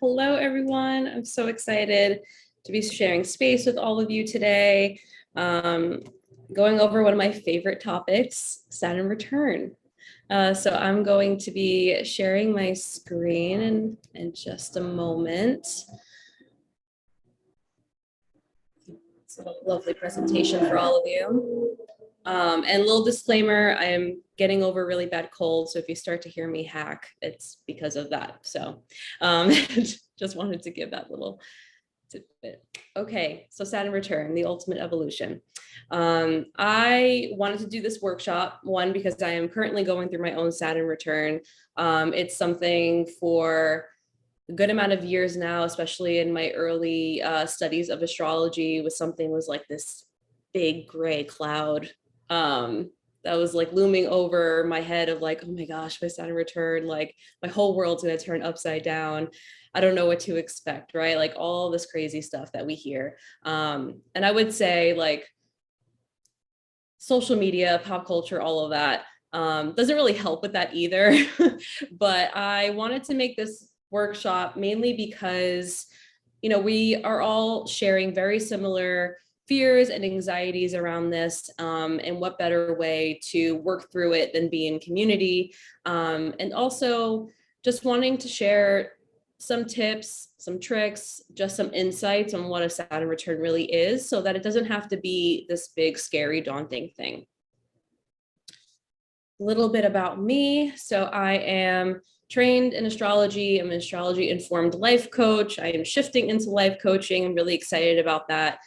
Hello, everyone. I'm so excited to be sharing space with all of you today. Going over one of my favorite topics, Saturn Return. So I'm going to be sharing my screen in just a moment. It's a lovely presentation for all of you. And a little disclaimer, I am getting over a really bad cold. So if you start to hear me hack, it's because of that. So just wanted to give that little tidbit. Okay, so Saturn Return, the ultimate evolution. I wanted to do this workshop, one, because I am currently going through my own Saturn Return. It's something for a good amount of years now, especially in my early studies of astrology, was like this big gray cloud that was like looming over my head of like, oh my gosh, my Saturn return, like my whole world's going to turn upside down. I don't know what to expect, right? Like all this crazy stuff that we hear. And I would say like social media, pop culture, all of that doesn't really help with that either. But I wanted to make this workshop mainly because, you know, we are all sharing very similar fears and anxieties around this, and what better way to work through it than be in community, and also just wanting to share some tips, some tricks, just some insights on what a Saturn return really is, so that it doesn't have to be this big, scary, daunting thing. A little bit about me. So I am trained in astrology. I'm an astrology informed life coach. I am shifting into life coaching. I'm really excited about that.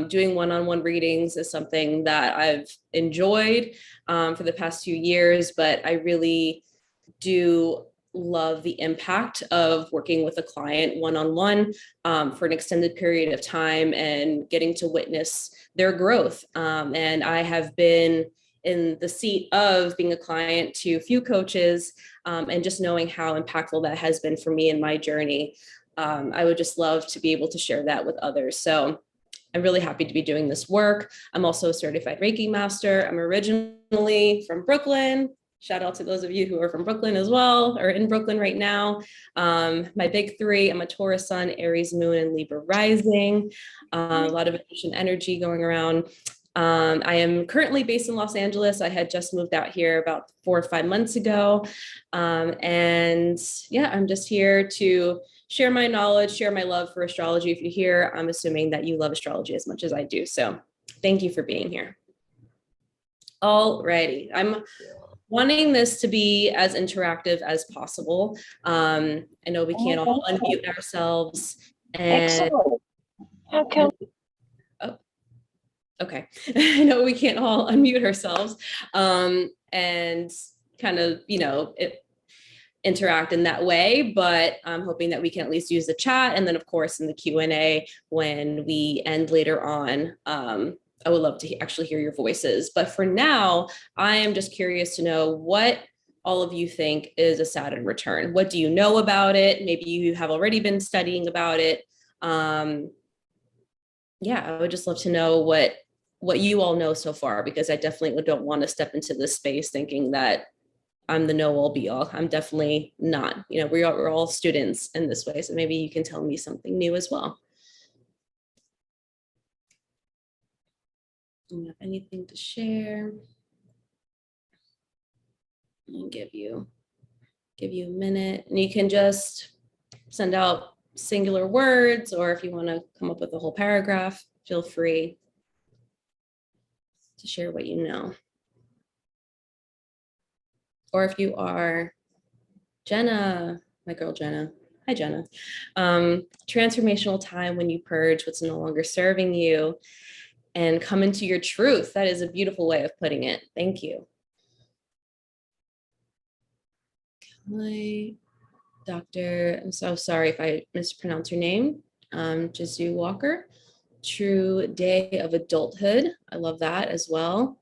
Doing one-on-one readings is something that I've enjoyed for the past few years, but I really do love the impact of working with a client one-on-one for an extended period of time and getting to witness their growth. And I have been in the seat of being a client to a few coaches, and just knowing how impactful that has been for me in my journey. I would just love to be able to share that with others. So I'm really happy to be doing this work. I'm also a certified Reiki master. I'm originally from Brooklyn. Shout out to those of you who are from Brooklyn as well, or in Brooklyn right now. My big three, I'm a Taurus sun, Aries moon, and Libra rising. A lot of Ocean energy going around. I am currently based in Los Angeles. I had just moved out here about 4 or 5 months ago. And yeah, I'm just here to share my knowledge, share my love for astrology. If you're here, I'm assuming that you love astrology as much as I do. So thank you for being here. Alrighty, I'm wanting this to be as interactive as possible. I know we can't all unmute ourselves. And how come? Oh, okay. I know we can't all unmute ourselves and kind of, you know, interact in that way, but I'm hoping that we can at least use the chat. And then of course in the Q&A when we end later on, I would love to actually hear your voices. But for now, I am just curious to know what all of you think is a Saturn return. What do you know about it? Maybe you have already been studying about it. Yeah, I would just love to know what you all know so far, because I definitely don't want to step into this space thinking that I'm the know-all be-all. I'm definitely not. You know, we're all students in this way, so maybe you can tell me something new as well. Do you have anything to share? I'll give you a minute, and you can just send out singular words, or if you want to come up with a whole paragraph, feel free to share what you know. Or if you are Jenna, my girl Jenna. Hi, Jenna. Transformational time when you purge what's no longer serving you and come into your truth. That is a beautiful way of putting it. Thank you. Hi, Dr. I'm so sorry if I mispronounce your name. Jizu Walker. True day of adulthood. I love that as well.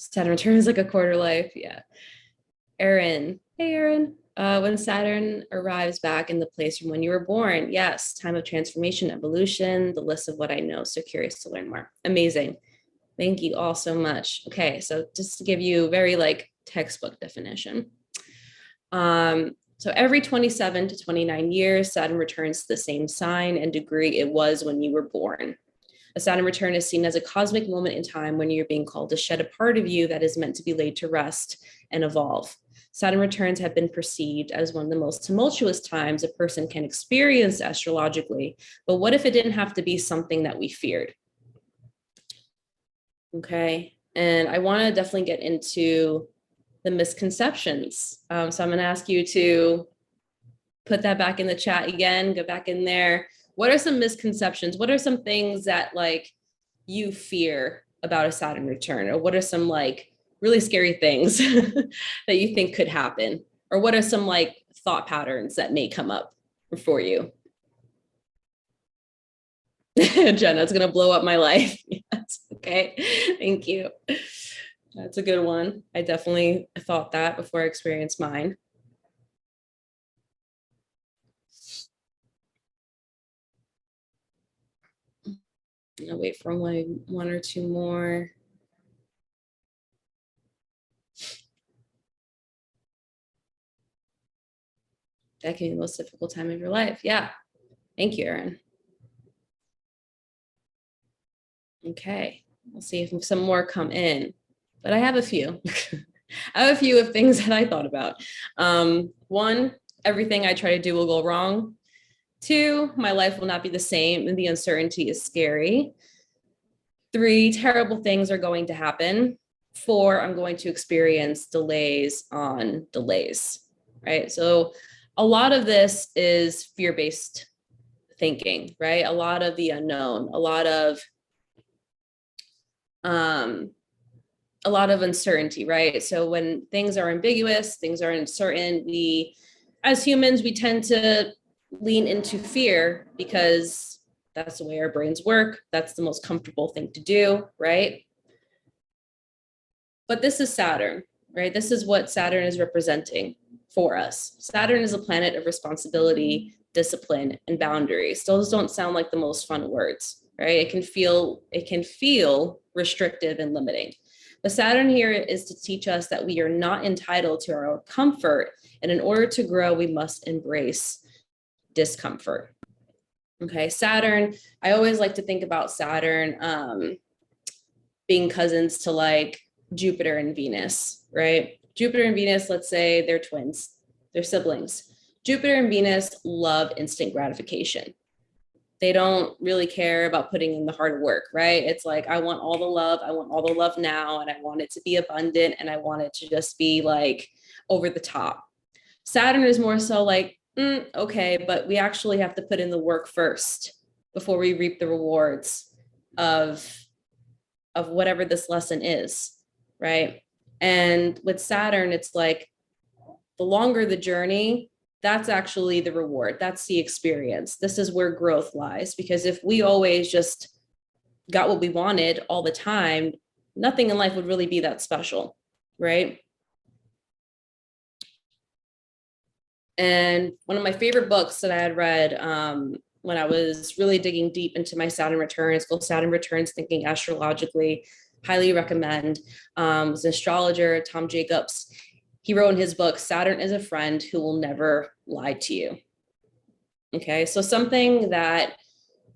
Saturn returns like a quarter life. Yeah. Erin. Hey, Erin. When Saturn arrives back in the place from when you were born. Yes, time of transformation, evolution, the list of what I know. So curious to learn more. Amazing. Thank you all so much. Okay, so just to give you very like textbook definition. So every 27 to 29 years, Saturn returns to the same sign and degree it was when you were born. A Saturn return is seen as a cosmic moment in time when you're being called to shed a part of you that is meant to be laid to rest and evolve. Saturn returns have been perceived as one of the most tumultuous times a person can experience astrologically. But what if it didn't have to be something that we feared? Okay. And I want to definitely get into the misconceptions. So I'm going to ask you to put that back in the chat again, go back in there. What are some misconceptions? What are some things that like you fear about a Saturn return? Or what are some like really scary things that you think could happen? Or what are some like thought patterns that may come up for you? Jenna, it's going to blow up my life. Yes. Okay. Thank you. That's a good one. I definitely thought that before I experienced mine. I'll wait for one or two more. That can be the most difficult time of your life. Yeah. Thank you, Erin. Okay. We'll see if some more come in, but I have a few. I have a few of things that I thought about. One, everything I try to do will go wrong. Two, my life will not be the same and the uncertainty is scary. Three, terrible things are going to happen. Four, I'm going to experience delays on delays, right? So a lot of this is fear-based thinking, right? A lot of the unknown, a lot of uncertainty, right? So when things are ambiguous, things are uncertain, we, as humans, we tend to lean into fear because that's the way our brains work. That's the most comfortable thing to do, right? But this is Saturn, right? This is what Saturn is representing for us. Saturn is a planet of responsibility, discipline, and boundaries. Those don't sound like the most fun words, right? It can feel restrictive and limiting. But Saturn here is to teach us that we are not entitled to our own comfort. And in order to grow, we must embrace discomfort. Okay, Saturn, I always like to think about Saturn being cousins to like Jupiter and Venus, right? Jupiter and Venus, let's say they're twins, they're siblings. Jupiter and Venus love instant gratification. They don't really care about putting in the hard work, right? It's like, I want all the love now, and I want it to be abundant, and I want it to just be like over the top. Saturn is more so like, okay, but we actually have to put in the work first before we reap the rewards of whatever this lesson is, right? And with Saturn, it's like the longer the journey, that's actually the reward. That's the experience. This is where growth lies. Because if we always just got what we wanted all the time, nothing in life would really be that special, right? And one of my favorite books that I had read when I was really digging deep into my Saturn returns, called Saturn Returns, Thinking Astrologically, highly recommend, was an astrologer, Tom Jacobs. He wrote in his book, Saturn is a friend who will never lie to you. Okay, so something that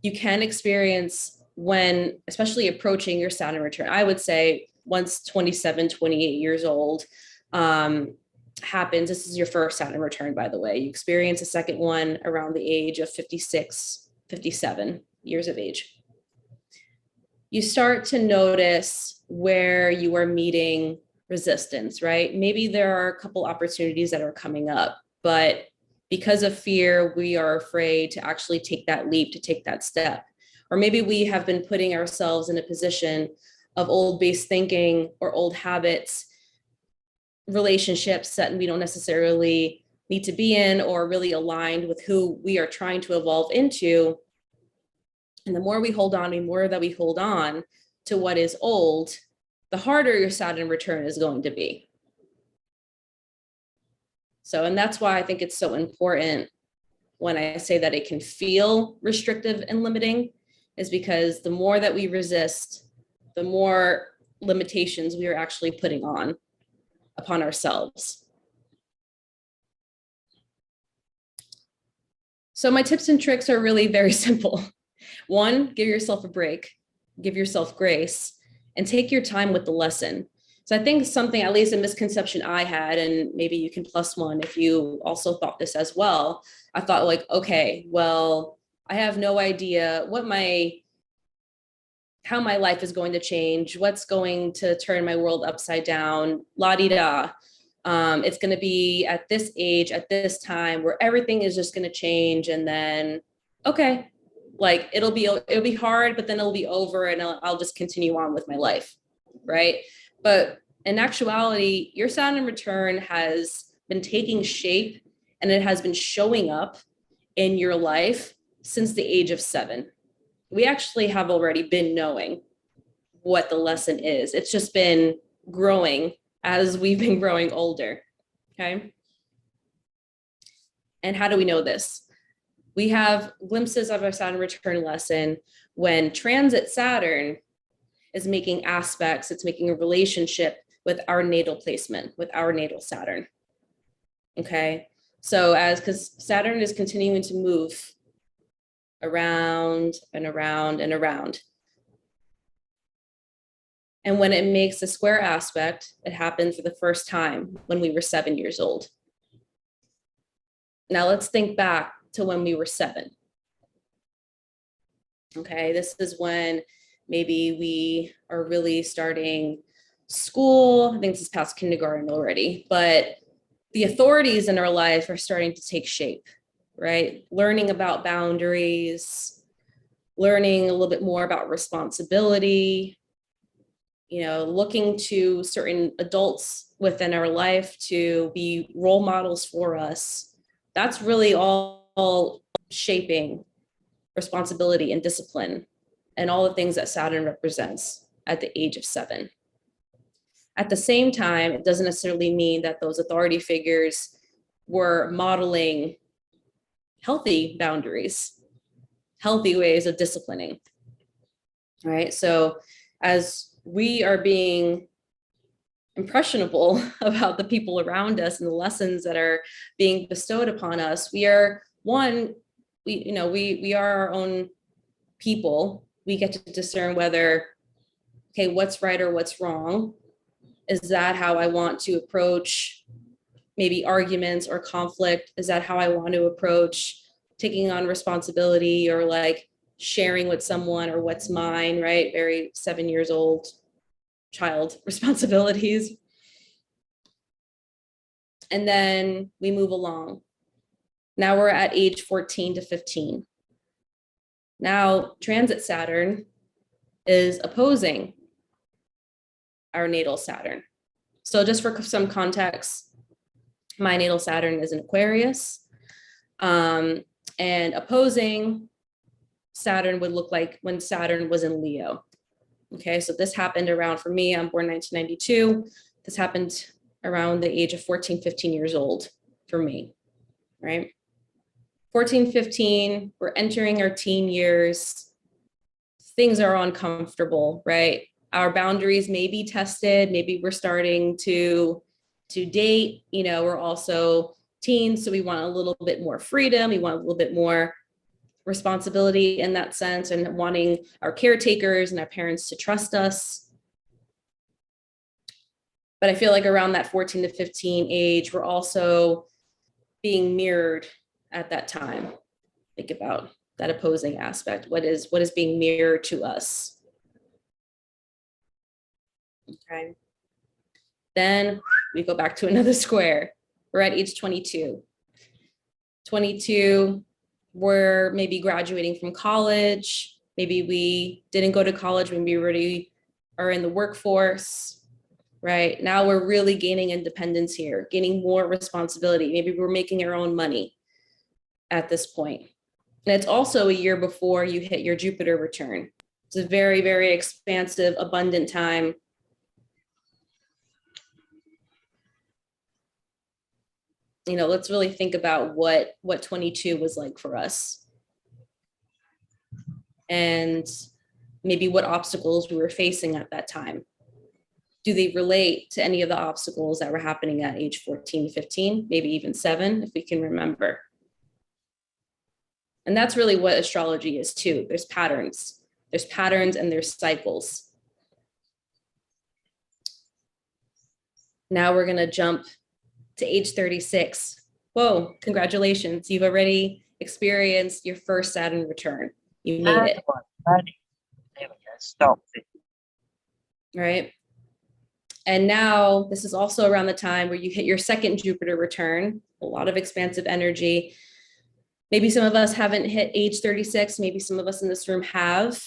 you can experience when, especially approaching your Saturn return, I would say once 27, 28 years old, happens. This is your first Saturn return, by the way. You experience a second one around the age of 56, 57 years of age. You start to notice where you are meeting resistance, right? Maybe there are a couple opportunities that are coming up, but because of fear, we are afraid to actually take that leap, to take that step. Or maybe we have been putting ourselves in a position of old-based thinking or old habits, relationships that we don't necessarily need to be in or really aligned with who we are trying to evolve into. And the more we hold on, the more that we hold on to what is old, the harder your Saturn return is going to be. So, and that's why I think it's so important when I say that it can feel restrictive and limiting, is because the more that we resist, the more limitations we are actually putting on upon ourselves. So my tips and tricks are really very simple. One, give yourself a break, give yourself grace, and take your time with the lesson. So I think something, at least a misconception I had, and maybe you can plus one if you also thought this as well. I thought like, okay, well, I have no idea how my life is going to change, what's going to turn my world upside down, la di da. It's going to be at this age, at this time, where everything is just going to change, and then, okay, like it'll be hard, but then it'll be over, and I'll just continue on with my life, right? But in actuality, your Saturn return has been taking shape, and it has been showing up in your life since the age of 7. We actually have already been knowing what the lesson is. It's just been growing as we've been growing older. Okay. And how do we know this? We have glimpses of our Saturn return lesson when transit Saturn is making aspects, it's making a relationship with our natal placement, with our natal Saturn. Okay. So because Saturn is continuing to move around and around and around. And when it makes a square aspect, it happened for the first time when we were 7 years old. Now let's think back to when we were 7. Okay, this is when maybe we are really starting school. I think this is past kindergarten already, but the authorities in our life are starting to take shape, right? Learning about boundaries, learning a little bit more about responsibility, looking to certain adults within our life to be role models for us. That's really all shaping responsibility and discipline and all the things that Saturn represents at the age of 7. At the same time, it doesn't necessarily mean that those authority figures were modeling healthy boundaries, healthy ways of disciplining, right? So as we are being impressionable about the people around us and the lessons that are being bestowed upon us, we are we are our own people. We get to discern whether, okay, what's right or what's wrong. Is that how I want to approach maybe arguments or conflict? Is that how I want to approach taking on responsibility or like sharing with someone or what's mine, right? Very 7 years old child responsibilities. And then we move along. Now we're at age 14 to 15. Now transit Saturn is opposing our natal Saturn. So just for some context, my natal Saturn is in Aquarius, and opposing Saturn would look like when Saturn was in Leo. Okay, so this happened around, for me, I'm born 1992. This happened around the age of 14, 15 years old for me, right? 14, 15, we're entering our teen years. Things are uncomfortable, right? Our boundaries may be tested. Maybe we're starting to date. We're also teens, so we want a little bit more freedom. We want a little bit more responsibility in that sense, and wanting our caretakers and our parents to trust us. But I feel like around that 14 to 15 age, we're also being mirrored at that time. Think about that opposing aspect. What is being mirrored to us? Okay. Then we go back to another square. We're at age 22. 22, we're maybe graduating from college. Maybe we didn't go to college when we already are in the workforce, right? Now we're really gaining independence here, gaining more responsibility. Maybe we're making our own money at this point. And it's also a year before you hit your Jupiter return. It's a very, very expansive, abundant time. Let's really think about what 22 was like for us, and maybe what obstacles we were facing at that time. Do they relate to any of the obstacles that were happening at age 14, 15, maybe even 7, if we can remember? And that's really what astrology is too. There's patterns and there's cycles. Now we're going to jump to age 36. Whoa, congratulations. You've already experienced your first Saturn return. You made it. Stop. Right. And now this is also around the time where you hit your second Jupiter return, a lot of expansive energy. Maybe some of us haven't hit age 36. Maybe some of us in this room have.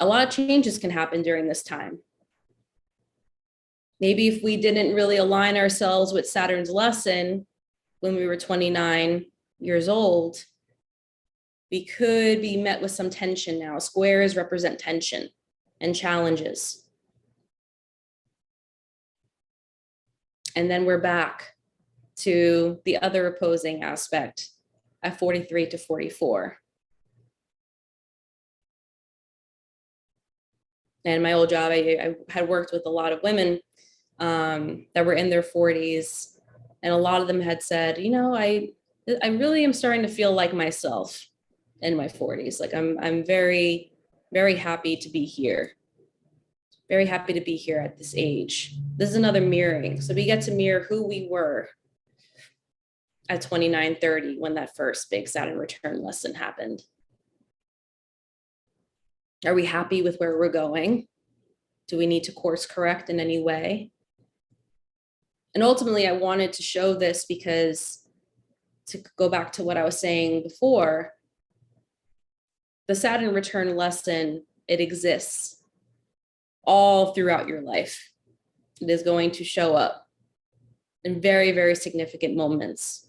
A lot of changes can happen during this time. Maybe if we didn't really align ourselves with Saturn's lesson when we were 29 years old, we could be met with some tension now. Squares represent tension and challenges. And then we're back to the other opposing aspect at 43 to 44. And my old job, I had worked with a lot of women that were in their 40s. And a lot of them had said, you know, I really am starting to feel like myself in my 40s. Like I'm very, very happy to be here. Very happy to be here at this age. This is another mirroring. So we get to mirror who we were at 29, 30 when that first big Saturn return lesson happened. Are we happy with where we're going? Do we need to course correct in any way? And ultimately, I wanted to show this because, to go back to what I was saying before, the Saturn return lesson, it exists all throughout your life. It is going to show up in very, very significant moments.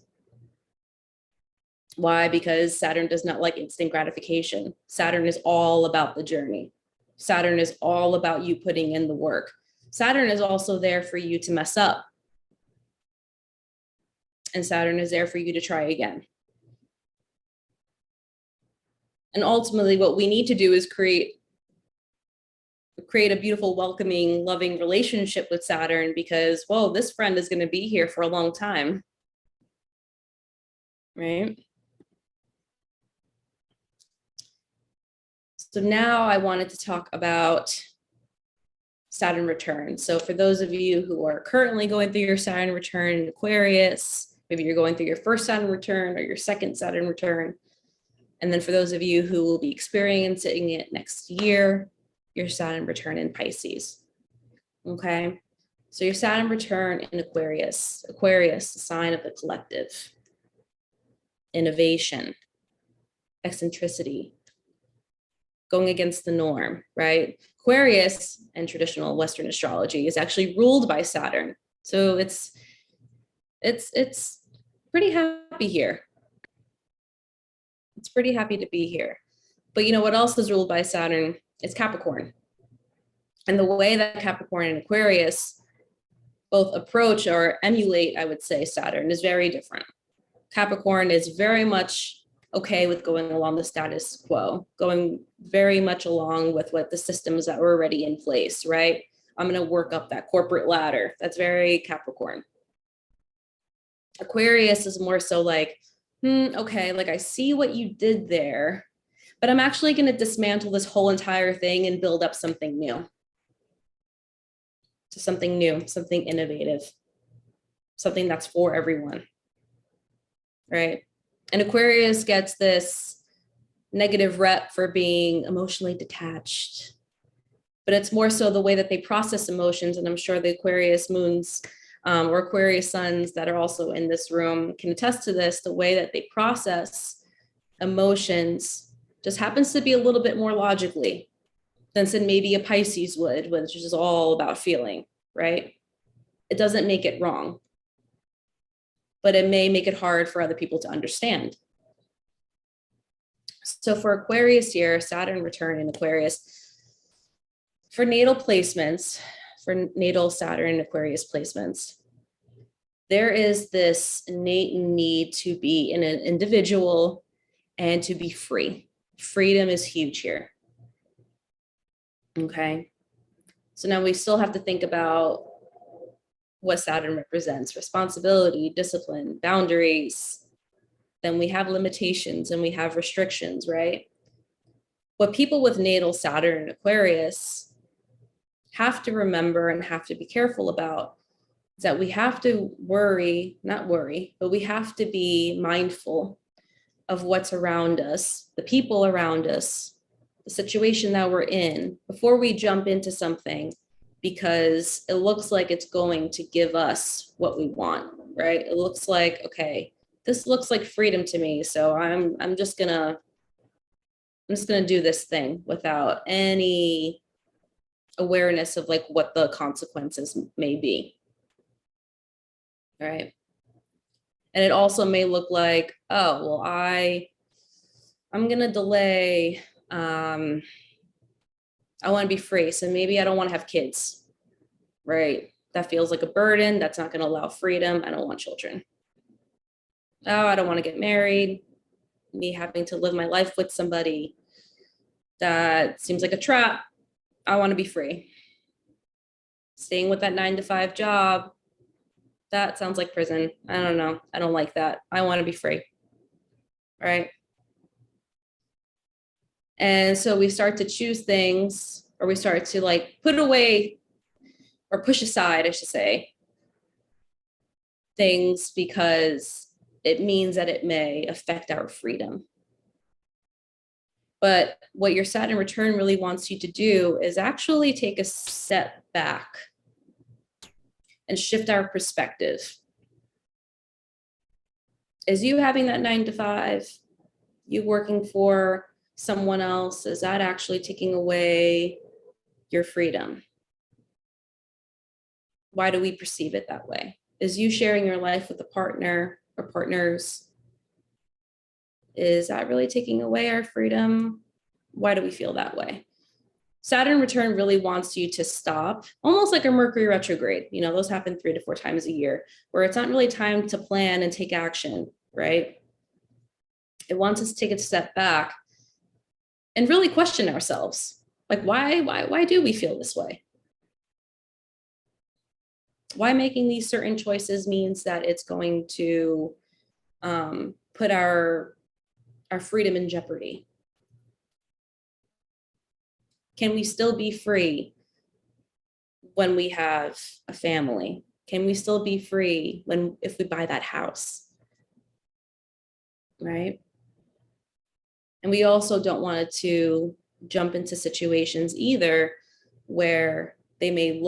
Why? Because Saturn does not like instant gratification. Saturn is all about the journey. Saturn is all about you putting in the work. Saturn is also there for you to mess up. And Saturn is there for you to try again. And ultimately, what we need to do is create a beautiful, welcoming, loving relationship with Saturn, because, whoa, this friend is going to be here for a long time. Right? So now I wanted to talk about Saturn return. So for those of you who are currently going through your Saturn return in Aquarius, maybe you're going through your first Saturn return or your second Saturn return. And then for those of you who will be experiencing it next year, your Saturn return in Pisces. Okay. So your Saturn return in Aquarius, the sign of the collective, innovation, eccentricity, going against the norm, right? Aquarius in traditional Western astrology is actually ruled by Saturn. So it's pretty happy here. It's pretty happy to be here. But you know what else is ruled by Saturn? It's Capricorn. And the way that Capricorn and Aquarius both approach or emulate, I would say, Saturn is very different. Capricorn is very much okay with going along the status quo, going very much along with what the systems that were already in place, right? I'm going to work up that corporate ladder. That's very Capricorn. Aquarius is more so like, okay, like I see what you did there, but I'm actually going to dismantle this whole entire thing and build up something new. To something new, something innovative, something that's for everyone, right? And Aquarius gets this negative rep for being emotionally detached, but it's more so the way that they process emotions. And I'm sure the Aquarius moons or Aquarius suns that are also in this room can attest to this. The way that they process emotions just happens to be a little bit more logically than maybe a Pisces would, which is all about feeling, right? It doesn't make it wrong, but it may make it hard for other people to understand. So for Aquarius here, Saturn return in Aquarius, for natal placements, for natal Saturn Aquarius placements, there is this innate need to be in an individual and to be free. Freedom is huge here. Okay. So now we still have to think about what Saturn represents: responsibility, discipline, boundaries, then we have limitations and we have restrictions, right? What people with natal Saturn and Aquarius have to remember and have to be careful about is that we have to not worry, but we have to be mindful of what's around us, the people around us, the situation that we're in before we jump into something, because it looks like it's going to give us what we want, right? It looks like, okay, this looks like freedom to me. So I'm just gonna do this thing without any awareness of like what the consequences may be. All right. And it also may look like, oh, well, I'm gonna delay. I want to be free. So maybe I don't want to have kids, right? That feels like a burden. That's not going to allow freedom. I don't want children. Oh, I don't want to get married. Me having to live my life with somebody that seems like a trap. I want to be free. Staying with that 9-to-5 job. That sounds like prison. I don't know. I don't like that. I want to be free. All right. And so we start to choose things, or we start to like put away or push aside, I should say, things because it means that it may affect our freedom. But what your Saturn return really wants you to do is actually take a step back and shift our perspective. Is you having that 9-to-5, you working for someone else, is that actually taking away your freedom? Why do we perceive it that way? Is you sharing your life with a partner or partners, is that really taking away our freedom? Why do we feel that way? Saturn return really wants you to stop, almost like a Mercury retrograde. You know, those happen 3 to 4 times a year, where it's not really time to plan and take action, right? It wants us to take a step back and really question ourselves. Like, why do we feel this way? Why making these certain choices means that it's going to put our freedom in jeopardy? Can we still be free when we have a family? Can we still be free if we buy that house? Right? And we also don't want to jump into situations either where they may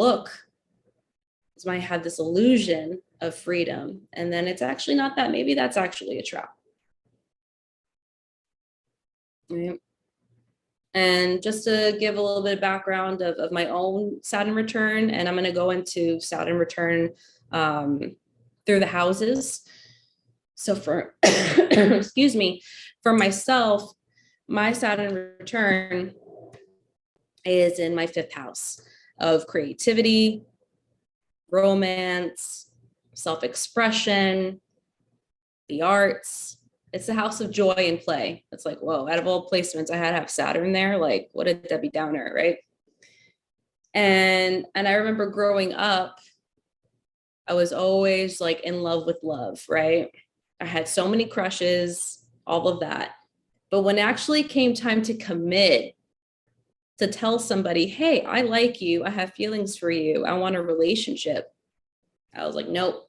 might have this illusion of freedom, and then it's actually not that. Maybe that's actually a trap. Right? And just to give a little bit of background of my own Saturn return, and I'm going to go into Saturn return through the houses. So for, excuse me, for myself, my Saturn return is in my 5th house of creativity, romance, self-expression, the arts. It's the house of joy and play. It's like, whoa, out of all placements, I had to have Saturn there. Like, what a Debbie Downer, right? And I remember growing up, I was always like in love with love, right? I had so many crushes, all of that. But when it actually came time to commit, to tell somebody, hey, I like you, I have feelings for you, I want a relationship, I was like, nope.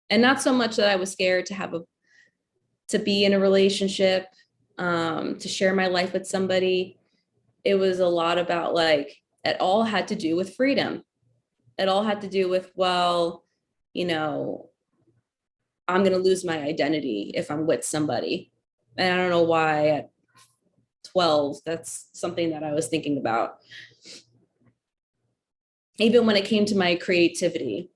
And not so much that I was scared to be in a relationship, to share my life with somebody. It was a lot about like, it all had to do with freedom. It all had to do with, well, you know, I'm going to lose my identity if I'm with somebody. And I don't know why at 12, that's something that I was thinking about. Even when it came to my creativity,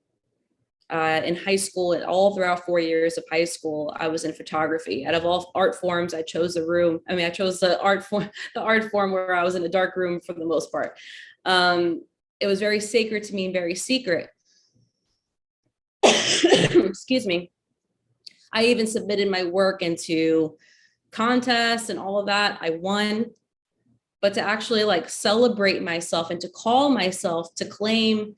in high school and all throughout 4 years of high school, I was in photography. Out of all art forms, I chose the art form where I was in a dark room for the most part. It was very sacred to me and very secret. Excuse me. I even submitted my work into contests and all of that. I won. But to actually like celebrate myself and to call myself, to claim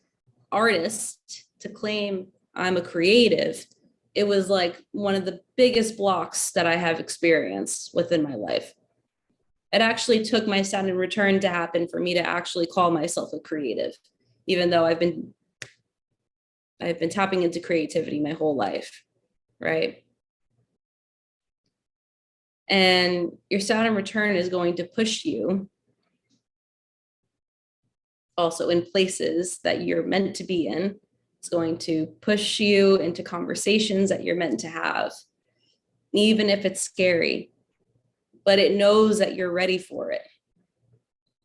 artist, to claim I'm a creative, it was like one of the biggest blocks that I have experienced within my life. It actually took my Saturn return to happen for me to actually call myself a creative, even though I've been tapping into creativity my whole life, right? And your Saturn return is going to push you also in places that you're meant to be in. It's going to push you into conversations that you're meant to have, even if it's scary, but it knows that you're ready for it.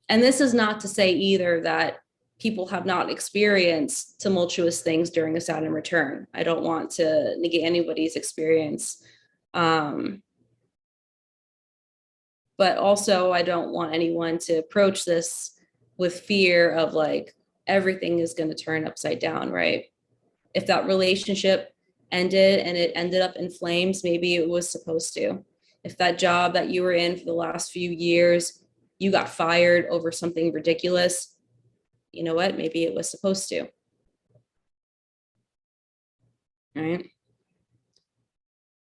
And this is not to say either that people have not experienced tumultuous things during a Saturn return. I don't want to negate anybody's experience. But also, I don't want anyone to approach this with fear of like everything is going to turn upside down, right? If that relationship ended and it ended up in flames, maybe it was supposed to. If that job that you were in for the last few years, you got fired over something ridiculous, you know what? Maybe it was supposed to. Right?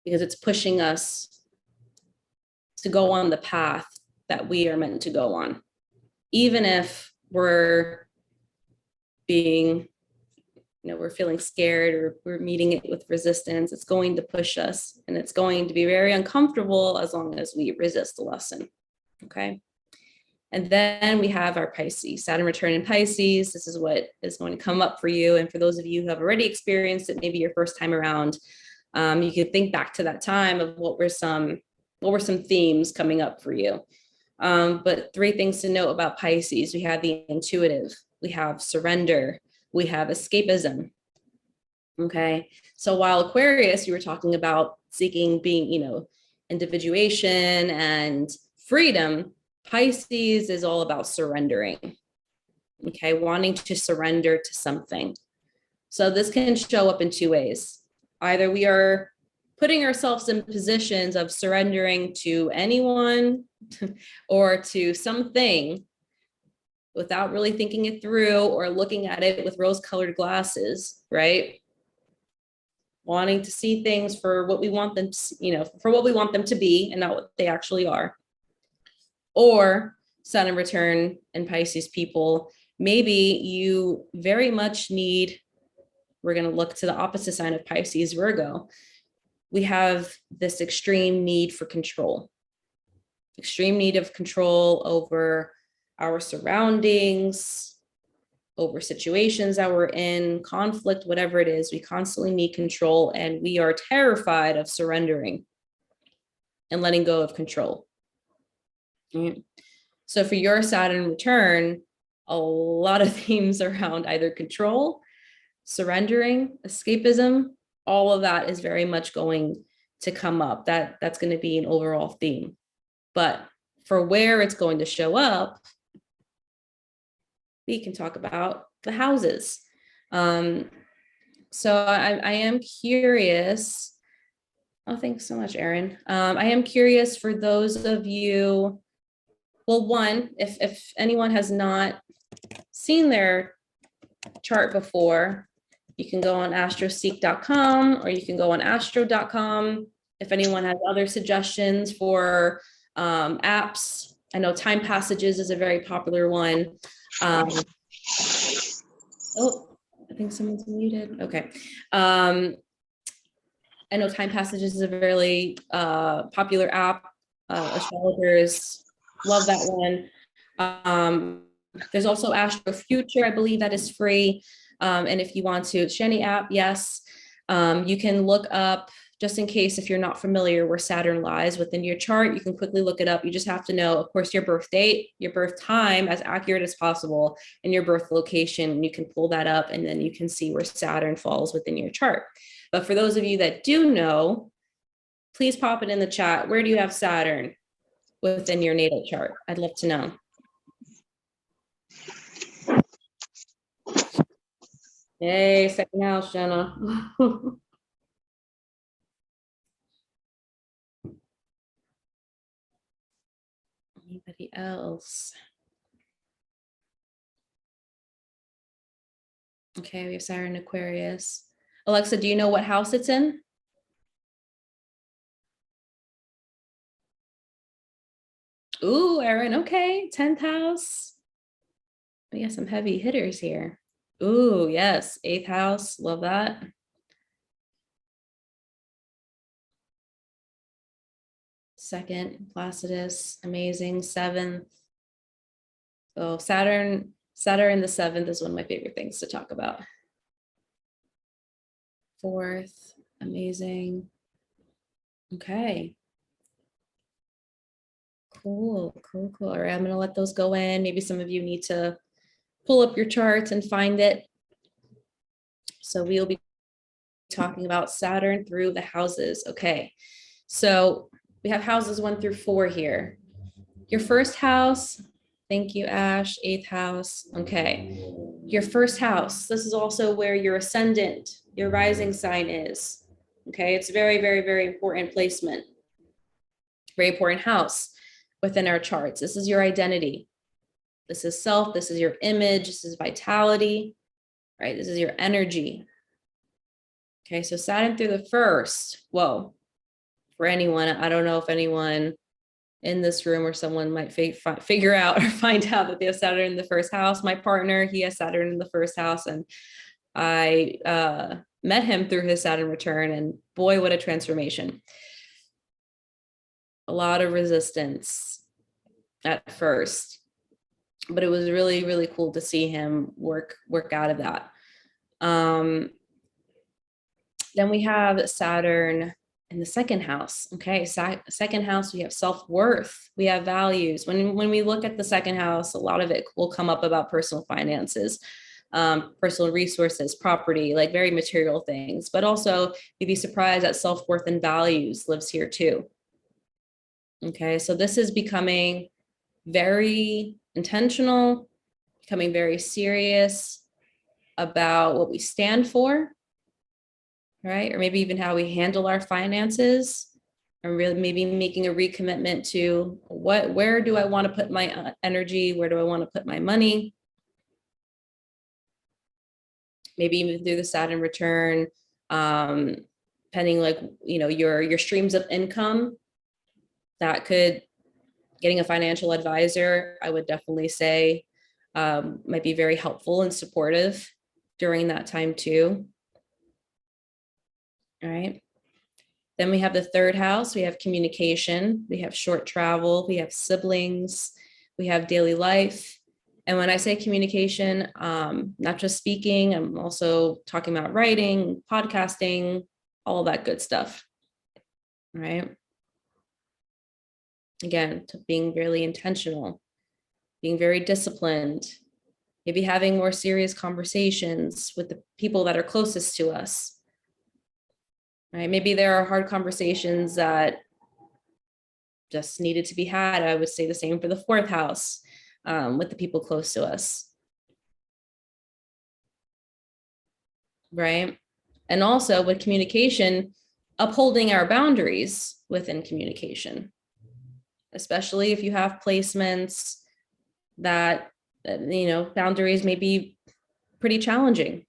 Because it's pushing us to go on the path that we are meant to go on. Even if we're being, we're feeling scared or we're meeting it with resistance, it's going to push us and it's going to be very uncomfortable as long as we resist the lesson. Okay. And then we have our Pisces, Saturn return in Pisces. This is what is going to come up for you. And for those of you who have already experienced it, maybe your first time around, you could think back to that time of what were some themes coming up for you. But 3 things to note about Pisces. We have the intuitive, we have surrender, we have escapism. Okay. So while Aquarius, you were talking about seeking being, individuation and freedom, Pisces is all about surrendering. Okay. Wanting to surrender to something. So this can show up in 2 ways. Either we are putting ourselves in positions of surrendering to anyone or to something without really thinking it through or looking at it with rose-colored glasses, right? Wanting to see things for what we want them to, for what we want them to be and not what they actually are. Or Saturn return and Pisces people, maybe you very much need, we're going to look to the opposite sign of Pisces, Virgo. We have this extreme need for control, extreme need of control over our surroundings, over situations that we're in, conflict, whatever it is. We constantly need control and we are terrified of surrendering and letting go of control. Mm-hmm. So for your Saturn return, a lot of themes around either control, surrendering, escapism, all of that is very much going to come up. That's going to be an overall theme. But for where it's going to show up, we can talk about the houses. So I am curious. Oh, thanks so much, Erin. I am curious for those of you. Well, one, if anyone has not seen their chart before, you can go on astroseek.com or you can go on astro.com. If anyone has other suggestions for apps, I know Time Passages is a very popular one. Oh, I think someone's muted. Okay. I know Time Passages is a very popular app. Astrologers love that one. There's also Astro Future, I believe that is free. And if you want to, Shani app, yes. You can look up, just in case if you're not familiar where Saturn lies within your chart, you can quickly look it up. You just have to know, of course, your birth date, your birth time, as accurate as possible, and your birth location. You can pull that up and then you can see where Saturn falls within your chart. But for those of you that do know, please pop it in the chat. Where do you have Saturn within your natal chart? I'd love to know. Hey, second house, Jenna. Anybody else? Okay, we have Saturn Aquarius. Alexa, do you know what house it's in? Ooh, Erin, okay. 10th house. We got some heavy hitters here. Ooh, yes. 8th house. Love that. Second, Placidus. Amazing. 7th. Oh, Saturn the 7th is one of my favorite things to talk about. 4th. Amazing. Okay. Cool. All right, I'm going to let those go in. Maybe some of you need to pull up your charts and find it. So we'll be talking about Saturn through the houses. Okay. So we have houses 1 through 4 here. Your first house, thank you, Ash, 8th house. Okay. Your first house, this is also where your ascendant, your rising sign is. Okay. It's very, very, very important placement. Very important house within our charts. This is your identity. This is self. This is your image. This is vitality, right? This is your energy. Okay. So Saturn through the first. Whoa. For anyone, I don't know if anyone in this room or someone might figure out or find out that they have Saturn in the first house. My partner, he has Saturn in the first house, and I met him through his Saturn return, and boy, what a transformation. A lot of resistance at first, but it was really, really cool to see him work out of that. Then we have Saturn in the second house. Okay, second house, we have self-worth, we have values. When we look at the second house, a lot of it will come up about personal finances, personal resources, property, like very material things, but also you'd be surprised that self-worth and values lives here too. Okay, so this is becoming very intentional, becoming very serious about what we stand for, right? Or maybe even how we handle our finances, and really maybe making a recommitment to where do I want to put my energy? Where do I want to put my money? Maybe even through the Saturn return, depending like, your streams of income, that could, getting a financial advisor, I would definitely say, might be very helpful and supportive during that time too. All right. Then we have the third house. We have communication. We have short travel. We have siblings. We have daily life. And when I say communication, not just speaking, I'm also talking about writing, podcasting, all of that good stuff. All right. Again, to being really intentional, being very disciplined, maybe having more serious conversations with the people that are closest to us. Right? Maybe there are hard conversations that just needed to be had. I would say the same for the fourth house, with the people close to us. Right? And also with communication, upholding our boundaries within communication, especially if you have placements that, boundaries may be pretty challenging.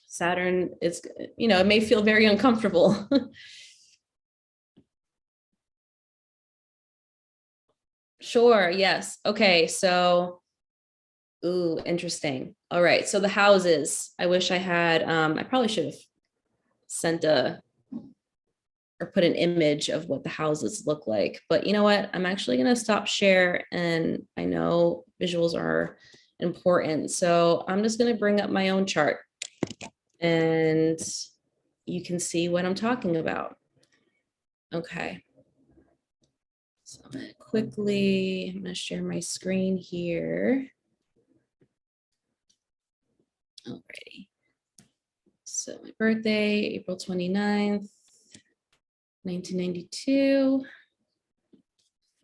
Saturn is, it may feel very uncomfortable. Sure. Yes. Okay. So, ooh, interesting. All right. So the houses, I wish I had, I probably should have sent or put an image of what the houses look like, but you know what? I'm actually going to stop share, and I know visuals are important. So I'm just going to bring up my own chart and you can see what I'm talking about. Okay. So I'm going to share my screen here. Alrighty. So my birthday, April 29th, 1992,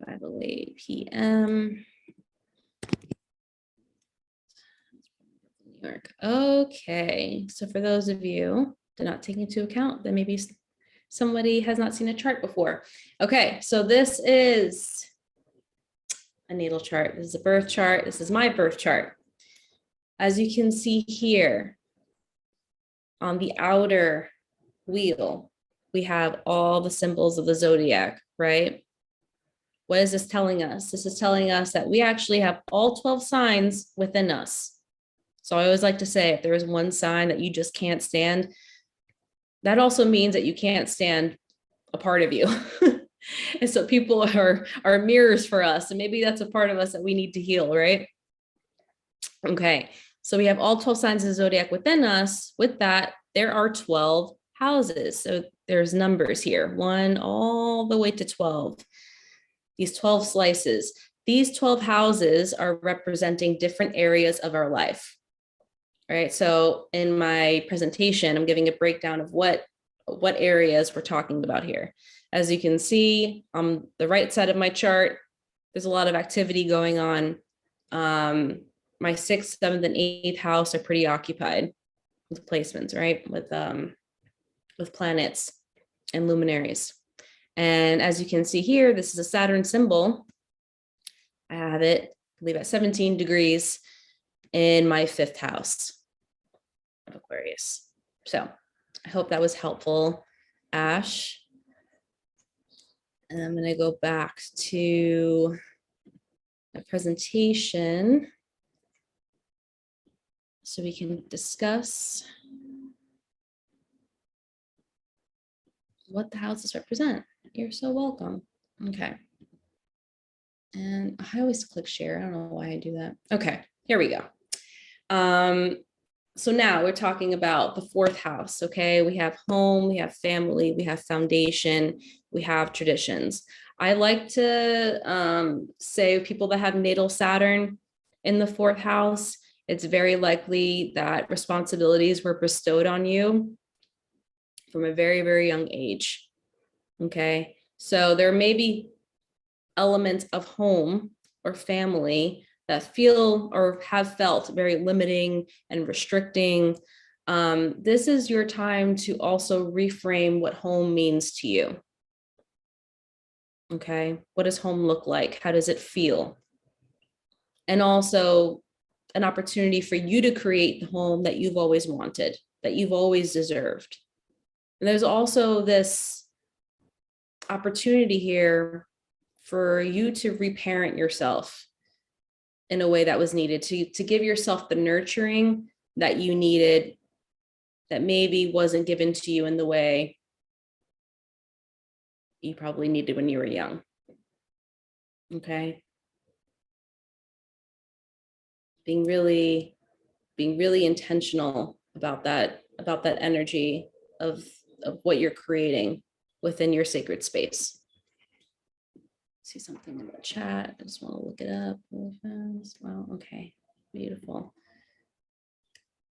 5:08 p.m. New York. Okay. So for those of you did not take into account that maybe somebody has not seen a chart before. Okay. So this is a natal chart. This is a birth chart. This is my birth chart. As you can see here on the outer wheel, we have all the symbols of the zodiac, right? What is this telling us? This is telling us that we actually have all 12 signs within us. So I always like to say, if there is one sign that you just can't stand, that also means that you can't stand a part of you. And so people are mirrors for us. And maybe that's a part of us that we need to heal, right? Okay. So we have all 12 signs of the zodiac within us. With that, there are 12 houses. So there's numbers here, 1 all the way to 12. These 12 slices. These 12 houses are representing different areas of our life. All right. So in my presentation, I'm giving a breakdown of what areas we're talking about here. As you can see on the right side of my chart, there's a lot of activity going on. My 6th, 7th, and 8th house are pretty occupied with placements, right? With planets and luminaries. And as you can see here, this is a Saturn symbol. I have it, I believe, at 17 degrees in my 5th house of Aquarius. So I hope that was helpful, Ash. And I'm going to go back to my presentation so we can discuss what the houses represent. You're so welcome. Okay. And I always click share. I don't know why I do that. Okay, here we go. So now we're talking about the 4th house. Okay, we have home, we have family, we have foundation, we have traditions. I like to say people that have natal Saturn in the 4th house, it's very likely that responsibilities were bestowed on you from a very, very young age. Okay, so there may be elements of home or family that feel or have felt very limiting and restricting. This is your time to also reframe what home means to you. Okay, what does home look like? How does it feel? And also an opportunity for you to create the home that you've always wanted, that you've always deserved. And there's also this opportunity here for you to reparent yourself in a way that was needed, to give yourself the nurturing that you needed that maybe wasn't given to you in the way you probably needed when you were young. Okay. Being really intentional about that energy of what you're creating within your sacred space. See something in the chat. I just want to look it up. Wow. Okay. Beautiful.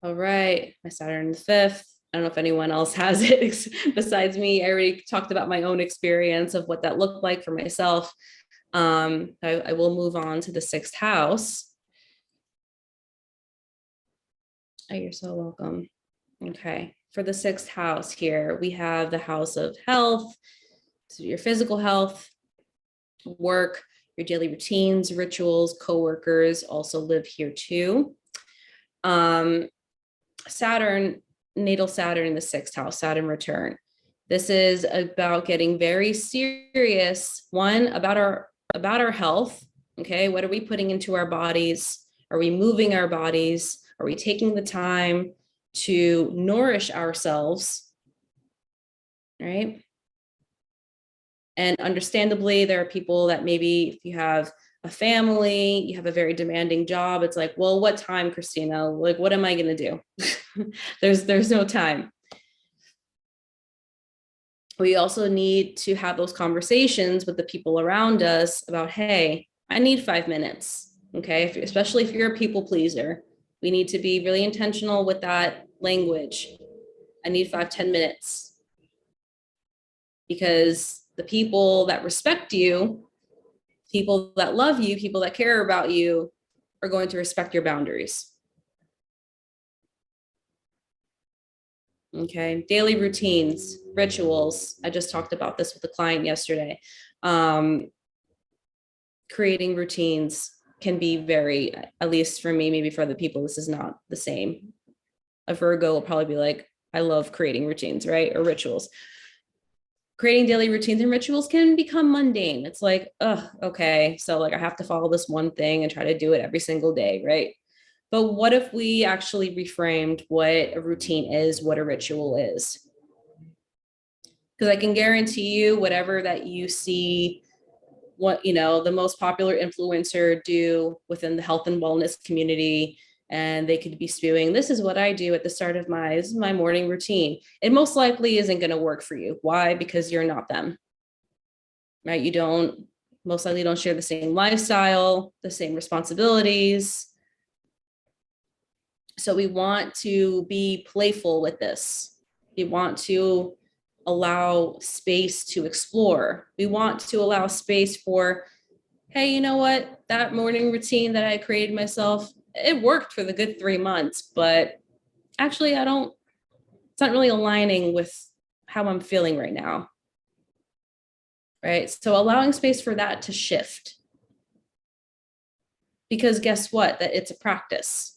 All right. My Saturn in the 5th. I don't know if anyone else has it besides me. I already talked about my own experience of what that looked like for myself. I will move on to the 6th house. Oh, you're so welcome. Okay. For the 6th house here, we have the house of health, so your physical health, work, your daily routines, rituals, coworkers also live here too. Saturn, natal Saturn in the 6th house, Saturn return. This is about getting very serious, one, about our health. Okay, what are we putting into our bodies? Are we moving our bodies? Are we taking the time to nourish ourselves? Right? And understandably, there are people that maybe if you have a family, you have a very demanding job, it's like, well, what time, Kristina? Like, what am I going to do? There's no time. We also need to have those conversations with the people around us about, hey, I need 5 minutes. Okay, especially if you're a people pleaser, we need to be really intentional with that language. I need 5-10 minutes. Because the people that respect you, people that love you, people that care about you are going to respect your boundaries. Okay, daily routines, rituals. I just talked about this with a client yesterday. Creating routines can be very, at least for me, maybe for other people, this is not the same. A Virgo will probably be like, I love creating routines, right? Or rituals. creating daily routines and rituals can become mundane. It's like, oh, okay, so like I have to follow this one thing and try to do it every single day, right? But what if we actually reframed what a routine is, what a ritual is? Because I can guarantee you, whatever that you see, what, you know, the most popular influencer do within the health and wellness community, and they could be spewing, this is what I do at the start of my morning routine. It most likely isn't going to work for you. Why? Because you're not them, right? You don't, most likely don't share the same lifestyle, the same responsibilities. So we want to be playful with this. We want to allow space to explore. We want to allow space for, hey, you know what? That morning routine that I created myself, it worked for the good 3 months, but actually it's not really aligning with how I'm feeling right now. Right? So allowing space for that to shift. Because guess what? That it's a practice.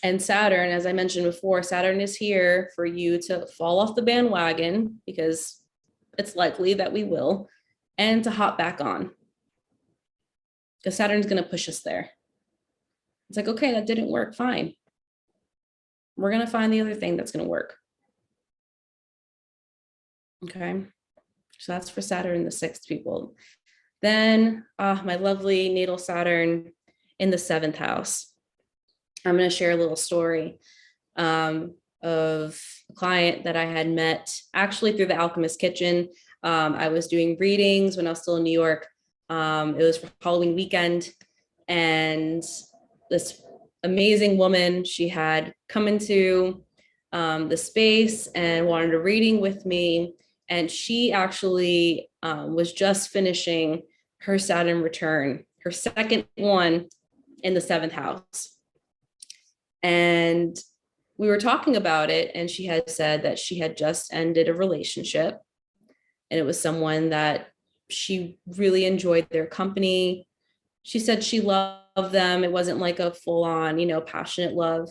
And Saturn, as I mentioned before, Saturn is here for you to fall off the bandwagon, because it's likely that we will, and to hop back on. Because Saturn's going to push us there. It's like, okay, that didn't work. Fine. We're going to find the other thing that's going to work. Okay. So that's for Saturn, the 6th, people. Then my lovely natal Saturn in the 7th house. I'm going to share a little story of a client that I had met actually through the Alchemist Kitchen. I was doing readings when I was still in New York. It was for Halloween weekend, and this amazing woman, she had come into the space and wanted a reading with me. And she actually was just finishing her Saturn return, her second one in the 7th house. And we were talking about it, and she had said that she had just ended a relationship, and it was someone that she really enjoyed their company. She said she loved them. It wasn't like a full-on, you know, passionate love.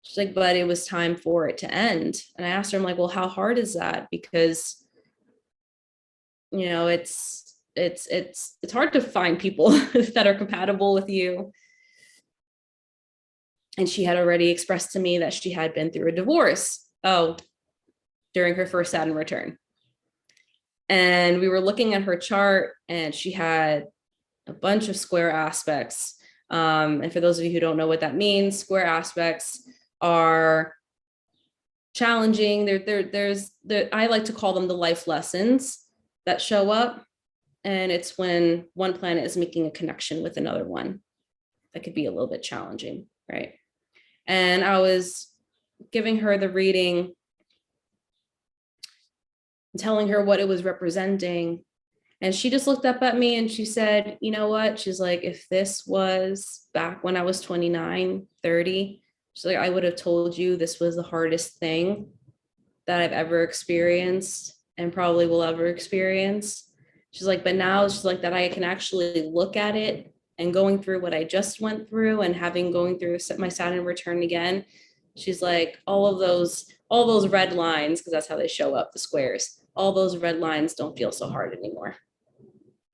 She's like, but it was time for it to end. And I asked her, I'm like, well, how hard is that? Because, you know, it's hard to find people that are compatible with you. And she had already expressed to me that she had been through a divorce, during her first Saturn return. And we were looking at her chart, and she had a bunch of square aspects. And for those of you who don't know what that means, square aspects are challenging. I like to call them the life lessons that show up. And it's when one planet is making a connection with another one. That could be a little bit challenging, right? And I was giving her the reading, telling her what it was representing. And she just looked up at me and she said, you know what? She's like, if this was back when I was 29, 30, she's like, I would have told you this was the hardest thing that I've ever experienced and probably will ever experience. She's like, but now she's like that I can actually look at it, and going through what I just went through and going through my Saturn return again. She's like, all those red lines, because that's how they show up, the squares, all those red lines don't feel so hard anymore.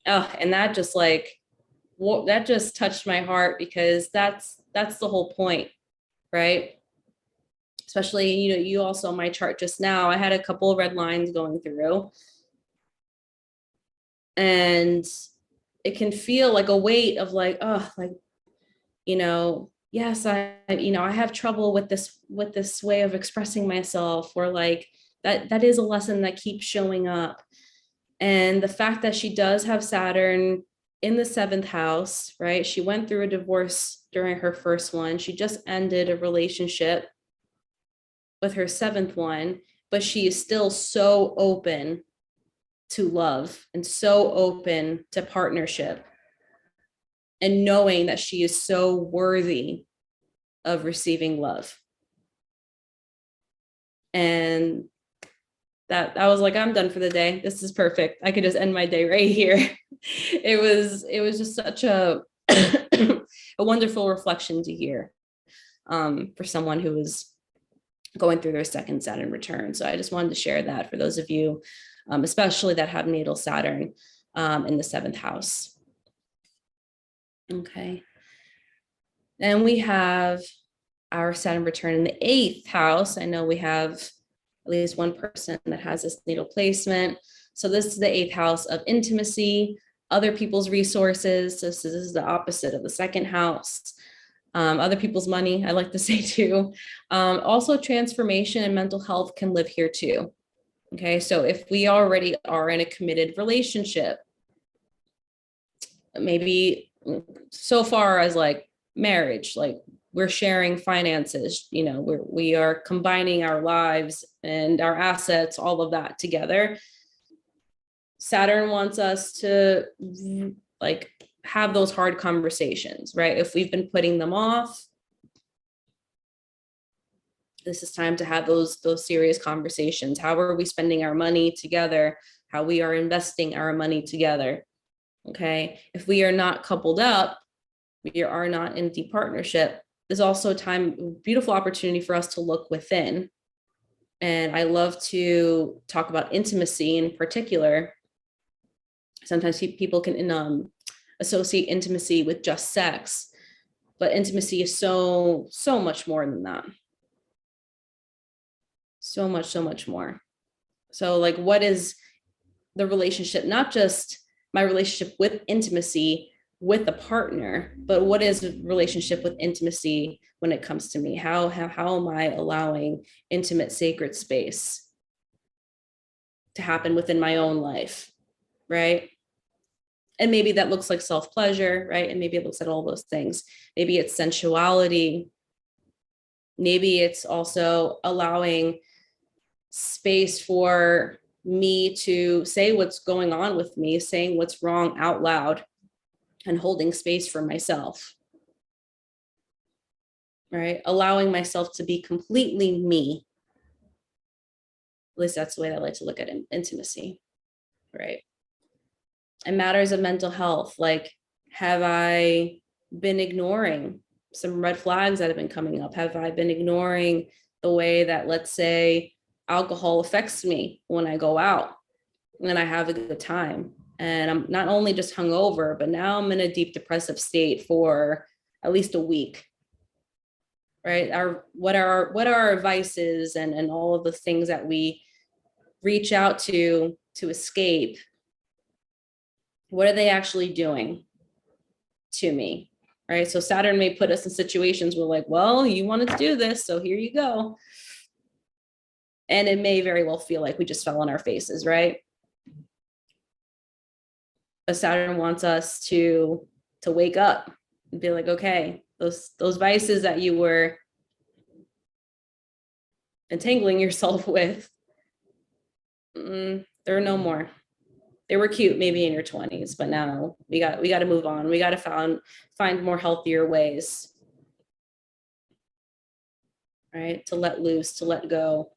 Oh, and that just that just touched my heart, because that's the whole point, right? Especially, you know, you also, my chart just now, I had a couple of red lines going through, and it can feel like a weight of like, oh, like, you know, yes, I have trouble with this way of expressing myself, or like that is a lesson that keeps showing up. And the fact that she does have Saturn in the 7th house, right? She went through a divorce during her first one. She just ended a relationship with her 7th one, but she is still so open to love and so open to partnership, and knowing that she is so worthy of receiving love. And that I was like, I'm done for the day. This is perfect. I could just end my day right here. It was just such a a wonderful reflection to hear, for someone who was going through their second Saturn return. So I just wanted to share that for those of you, especially that have natal Saturn in the seventh house. Okay. Then we have our Saturn return in the eighth house. I know we have at least one person that has this natal placement. So this is the eighth house of intimacy, other people's resources. So this is the opposite of the second house. Other people's money, I like to say too. Also transformation and mental health can live here too. Okay, so if we already are in a committed relationship, maybe so far as like marriage, like we're sharing finances, you know, we are combining our lives and our assets, all of that together. Saturn wants us to like have those hard conversations, right? If we've been putting them off, this is time to have those serious conversations. How are we spending our money together? How we are investing our money together? Okay. If we are not coupled up, we are not in deep partnership, there's also time, beautiful opportunity for us to look within. And I love to talk about intimacy in particular. Sometimes people can associate intimacy with just sex, but intimacy is so much more than that. So much more. So like, what is the relationship? Not just my relationship with intimacy with a partner, but what is a relationship with intimacy when it comes to me? How am I allowing intimate, sacred space to happen within my own life, right? And maybe that looks like self-pleasure, right? And maybe it looks at all those things. Maybe it's sensuality. Maybe it's also allowing space for me to say what's going on with me, saying what's wrong out loud, and holding space for myself, right? Allowing myself to be completely me. At least that's the way I like to look at intimacy, right? And matters of mental health, like, have I been ignoring some red flags that have been coming up? Have I been ignoring the way that, let's say, alcohol affects me when I go out and I have a good time? And I'm not only just hungover, but now I'm in a deep depressive state for at least a week, right? What are our vices and all of the things that we reach out to escape? What are they actually doing to me, right? So Saturn may put us in situations where, like, well, you wanted to do this, so here you go. And it may very well feel like we just fell on our faces, right? But Saturn wants us to wake up and be like, okay, those vices that you were entangling yourself with, they're no more. They were cute maybe in your 20s, but now we got to move on. We got to find more healthier ways, right? To let loose, to let go.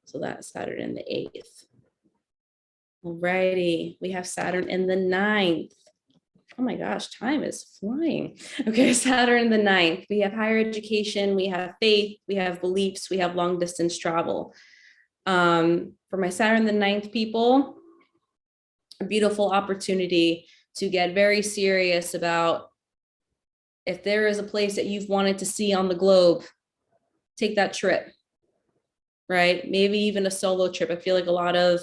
So that's Saturn in the 8th. Alrighty, we have Saturn in the 9th. Oh my gosh, time is flying. Okay, Saturn in the 9th. We have higher education, we have faith, we have beliefs, we have long distance travel. For my Saturn the 9th people, a beautiful opportunity to get very serious about, if there is a place that you've wanted to see on the globe, take that trip, right? Maybe even a solo trip. I feel like a lot of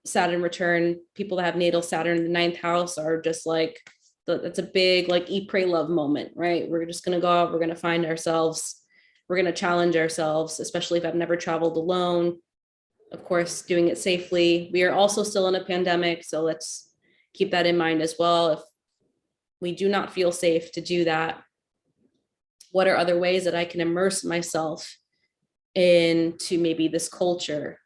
Saturn return people that have natal Saturn in the 9th house are just like, that's a big like eat, pray, love moment, right? We're just going to go out, we're going to find ourselves, we're going to challenge ourselves, especially if I've never traveled alone. Of course, doing it safely. We are also still in a pandemic, so let's keep that in mind as well. If we do not feel safe to do that, what are other ways that I can immerse myself into maybe this culture,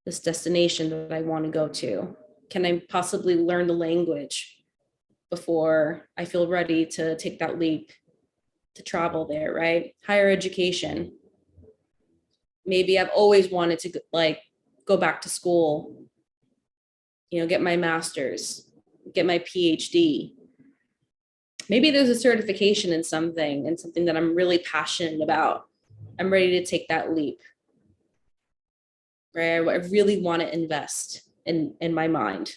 this destination that I want to go to? Can I possibly learn the language before I feel ready to take that leap to travel there, right? Higher education. Maybe I've always wanted to like go back to school, you know, get my master's, get my PhD. Maybe there's a certification in something and something that I'm really passionate about. I'm ready to take that leap. Right? I really want to invest in my mind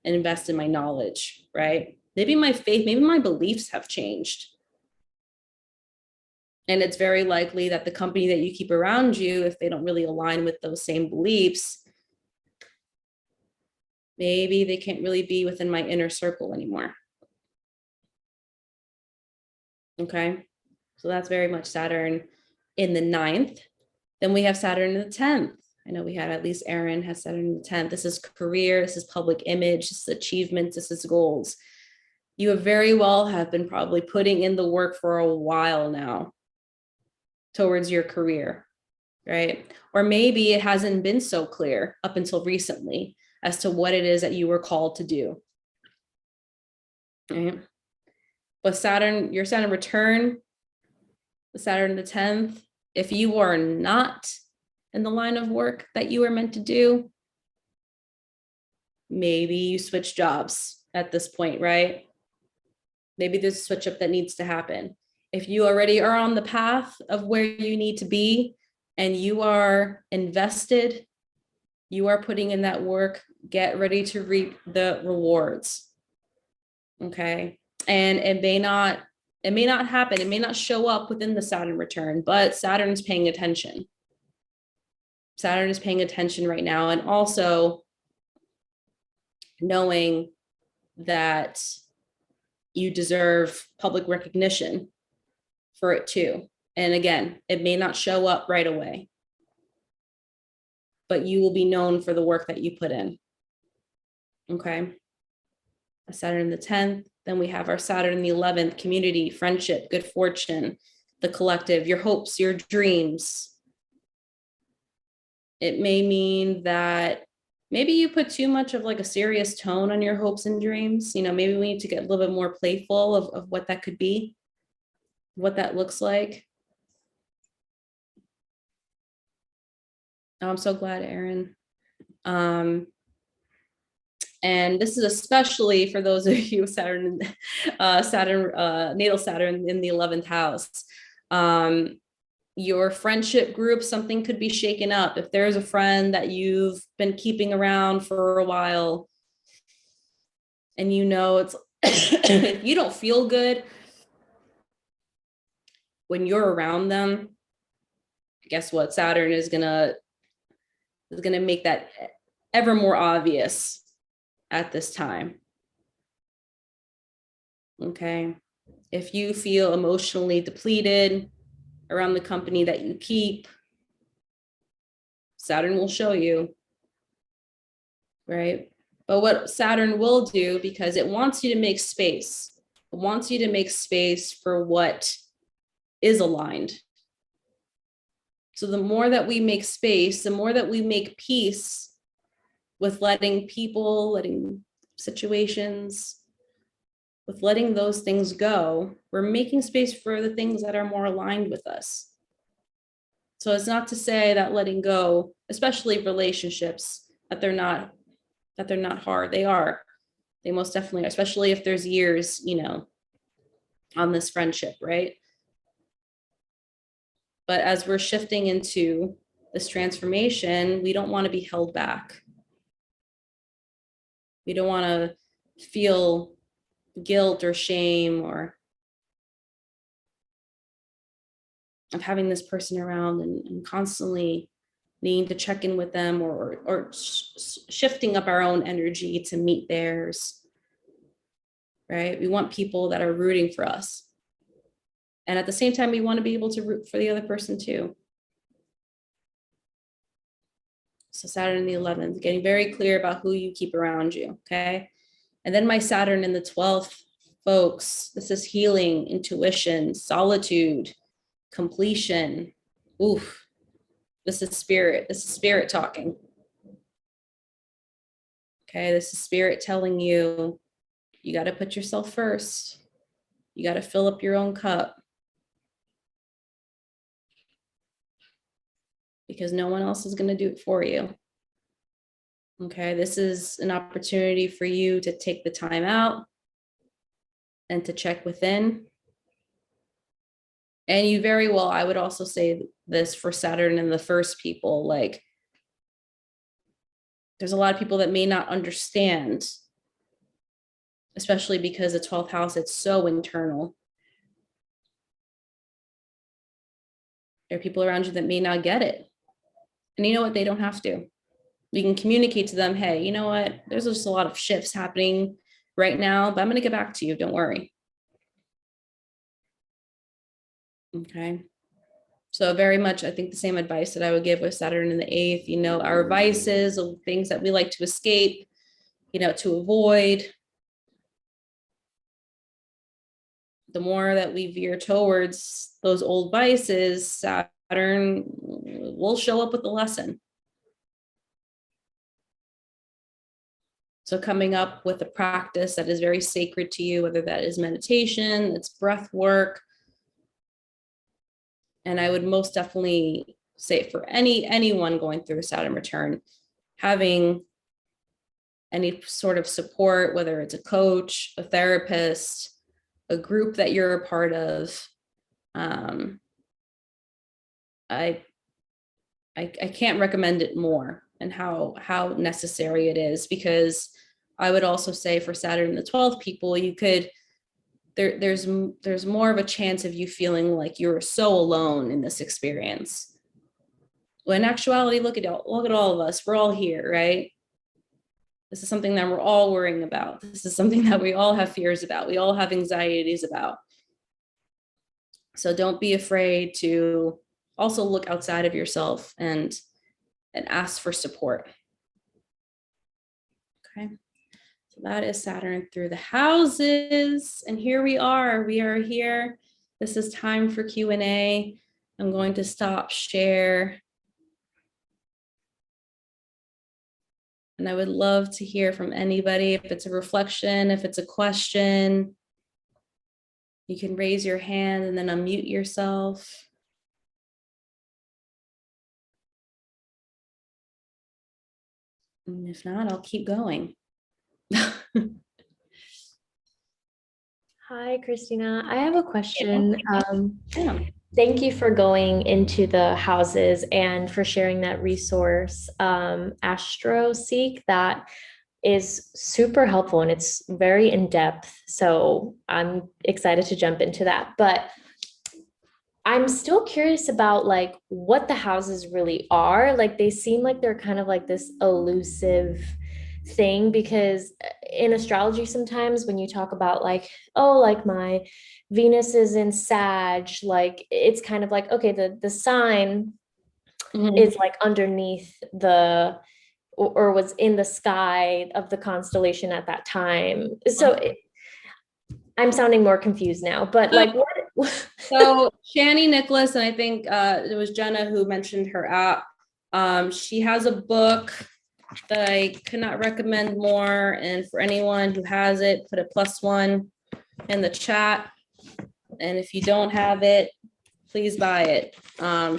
and invest in my knowledge, right? Maybe my faith, maybe my beliefs have changed. And it's very likely that the company that you keep around you, if they don't really align with those same beliefs, maybe they can't really be within my inner circle anymore. Okay. So that's very much Saturn in the 9th. Then we have Saturn in the 10th. I know we had at least Aaron has Saturn in the 10th. This is career, this is public image, this is achievements, this is goals. You have very well have been probably putting in the work for a while now towards your career, right? Or maybe it hasn't been so clear up until recently as to what it is that you were called to do. Right? But Saturn, your Saturn return, the Saturn the 10th, if you are not in the line of work that you were meant to do, maybe you switch jobs at this point, right? Maybe there's a switch up that needs to happen. If you already are on the path of where you need to be and you are invested, you are putting in that work, get ready to reap the rewards. Okay. And it may not happen. It may not show up within the Saturn return, but Saturn is paying attention. Saturn is paying attention right now. And also knowing that you deserve public recognition for it too. And again, it may not show up right away, but you will be known for the work that you put in. Okay. A Saturn in the 10th. Then we have our Saturn in the 11th, community, friendship, good fortune, the collective, your hopes, your dreams. It may mean that maybe you put too much of like a serious tone on your hopes and dreams. You know, maybe we need to get a little bit more playful of what that could be, what that looks like. Oh, I'm so glad, Aaron. And this is especially for those of you Saturn, natal Saturn in the 11th house. Your friendship group, something could be shaken up. If there's a friend that you've been keeping around for a while and you know it's if you don't feel good when you're around them, guess what? Saturn is gonna make that ever more obvious at this time. Okay. If you feel emotionally depleted around the company that you keep, Saturn will show you, right? But what Saturn will do, because it wants you to make space, it wants you to make space for what is aligned. So the more that we make space, the more that we make peace with letting people, letting situations, with letting those things go, we're making space for the things that are more aligned with us. So it's not to say that letting go, especially relationships, that they're not hard. They are. They most definitely are, especially if there's years, you know, on this friendship, right? But as we're shifting into this transformation, we don't want to be held back. We don't want to feel guilt or shame or of having this person around and constantly needing to check in with them or shifting up our own energy to meet theirs, right? We want people that are rooting for us. And at the same time, we want to be able to root for the other person too. So Saturn in the 11th, getting very clear about who you keep around you, okay? And then my Saturn in the 12th, folks, this is healing, intuition, solitude, completion. Oof, this is spirit. This is spirit talking. Okay, this is spirit telling you, you got to put yourself first. You got to fill up your own cup. Because no one else is going to do it for you. Okay, this is an opportunity for you to take the time out and to check within. And you very well, I would also say this for Saturn and the first people, like there's a lot of people that may not understand, especially because the 12th house, it's so internal. There are people around you that may not get it. And you know what? They don't have to. We can communicate to them, hey, you know what? There's just a lot of shifts happening right now, but I'm going to get back to you. Don't worry. Okay. So very much, I think the same advice that I would give with Saturn in the 8th, you know, our vices, things that we like to escape, you know, to avoid. The more that we veer towards those old vices, Saturn will show up with a lesson. So coming up with a practice that is very sacred to you, whether that is meditation, it's breath work. And I would most definitely say for anyone going through a Saturn return, having any sort of support, whether it's a coach, a therapist, a group that you're a part of, I can't recommend it more, and how necessary it is, because I would also say for Saturn the 12th people, you could there's more of a chance of you feeling like you're so alone in this experience. When in actuality, look at all of us. We're all here, right? This is something that we're all worrying about. This is something that we all have fears about. We all have anxieties about. So don't be afraid to also look outside of yourself and ask for support. Okay. So that is Saturn through the houses. And here we are here. This is time for Q&A. I'm going to stop share. And I would love to hear from anybody. If it's a reflection, if it's a question, you can raise your hand and then unmute yourself. And if not, I'll keep going. Hi, Kristina. I have a question. Yeah. Thank you for going into the houses and for sharing that resource, AstroSeek. That is super helpful and it's very in depth. So I'm excited to jump into that. But I'm still curious about like what the houses really are. Like they seem like they're kind of like this elusive thing, because in astrology sometimes when you talk about like, oh, like my Venus is in Sag, like it's kind of like, okay, the sign is like underneath the or was in the sky of the constellation at that time. So I'm sounding more confused now, but like what? So Shani Nicholas, and I think it was Jenna who mentioned her app. She has a book that I could not recommend more. And for anyone who has it, put a +1 in the chat. And if you don't have it, please buy it.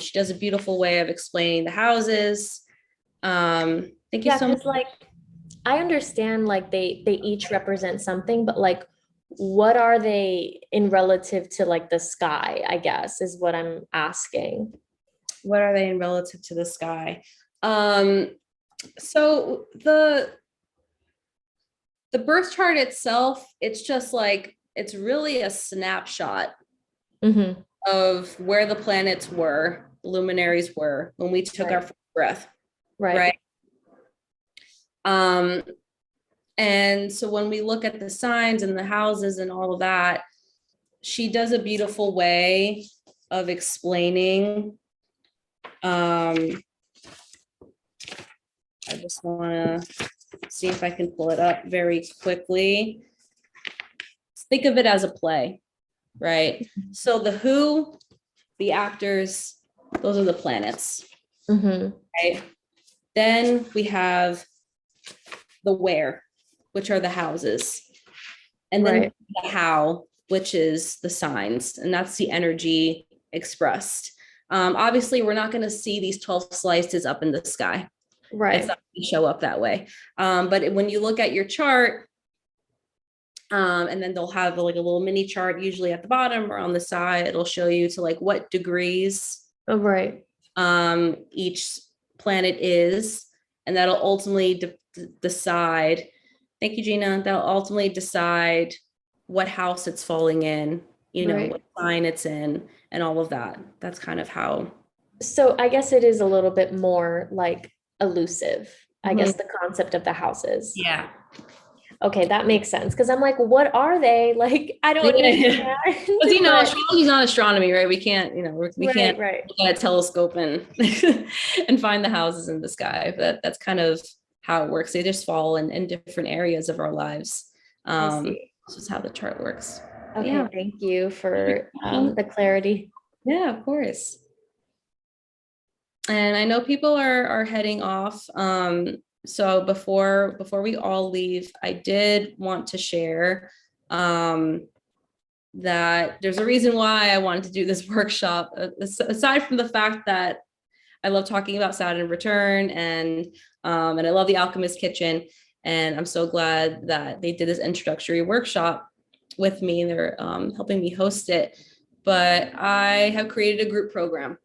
She does a beautiful way of explaining the houses. Thank you so much. Like I understand like they each represent something, but like what are they in relative to like the sky, I guess, is what I'm asking. What are they in relative to the sky? So the birth chart itself, it's just like, it's really a snapshot of where the planets were, luminaries were when we took our first breath. Right. And so when we look at the signs and the houses and all of that, she does a beautiful way of explaining. I just want to see if I can pull it up very quickly. Think of it as a play, right? So the who, the actors, those are the planets, right? Then we have the where, which are the houses. And then the how, which is the signs. And that's the energy expressed. Obviously, we're not going to see these 12 slices up in the sky. It's not going to show up that way. But when you look at your chart, And then they'll have like a little mini chart, usually at the bottom or on the side. It'll show you to like what degrees Oh, right. each planet is, and that'll ultimately decide. Thank you, Gina. That'll ultimately decide what house it's falling in, Right. what sign it's in, and all of that. That's kind of how. So I guess it is a little bit more like elusive, I guess Mhm. the concept of the houses. Yeah. Okay, that makes sense. Because I'm like, what are they? Like, I don't Yeah. understand. But But astrology is not astronomy, right? We can't, we can't right, right. look at a telescope and and find the houses in the sky. But that's kind of how it works. They just fall in different areas of our lives. I Um, see. this is how the chart works. But Okay, yeah. thank you for the clarity. Yeah, of course. And I know people are heading off. So before we all leave, I did want to share that there's a reason why I wanted to do this workshop. Aside from the fact that I love talking about Saturn Return and I love the Alchemist Kitchen, and I'm so glad that they did this introductory workshop with me. They're helping me host it, but I have created a group program.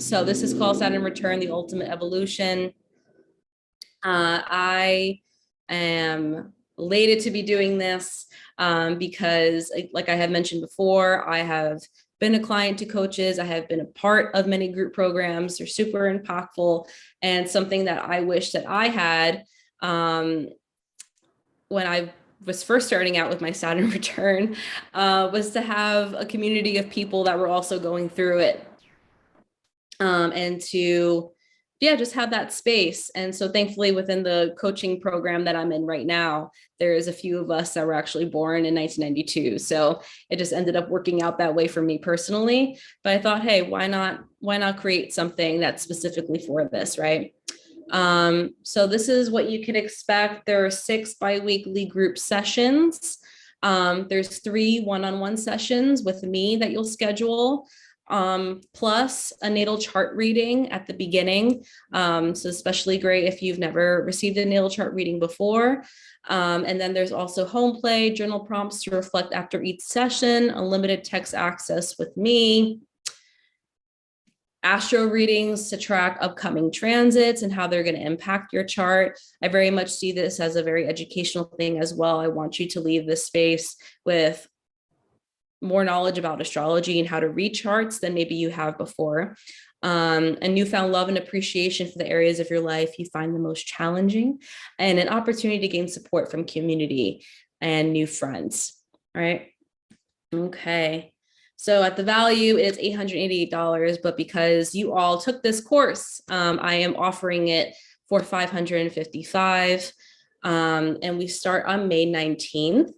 So this is called Saturn Return: The Ultimate Evolution. I am elated to be doing this because, like I had mentioned before, I have been a client to coaches. I have been a part of many group programs. They're super impactful, and something that I wish that I had when I was first starting out with my Saturn return was to have a community of people that were also going through it, and to just have that space. And so thankfully within the coaching program that I'm in right now, there is a few of us that were actually born in 1992. So it just ended up working out that way for me personally. But I thought, hey, why not create something that's specifically for this, right? So this is what you can expect. There are 6 bi-weekly group sessions. There's 3 one-on-one sessions with me that you'll schedule, plus a natal chart reading at the beginning. So especially great if you've never received a natal chart reading before. And then there's also home play, journal prompts to reflect after each session, unlimited text access with me, astro readings to track upcoming transits and how they're going to impact your chart. I very much see this as a very educational thing as well. I want you to leave this space with more knowledge about astrology and how to read charts than maybe you have before. A newfound love and appreciation for the areas of your life you find the most challenging, and an opportunity to gain support from community and new friends. All right. Okay. So at the value, it's $888, but because you all took this course, I am offering it for $555. And we start on May 19th.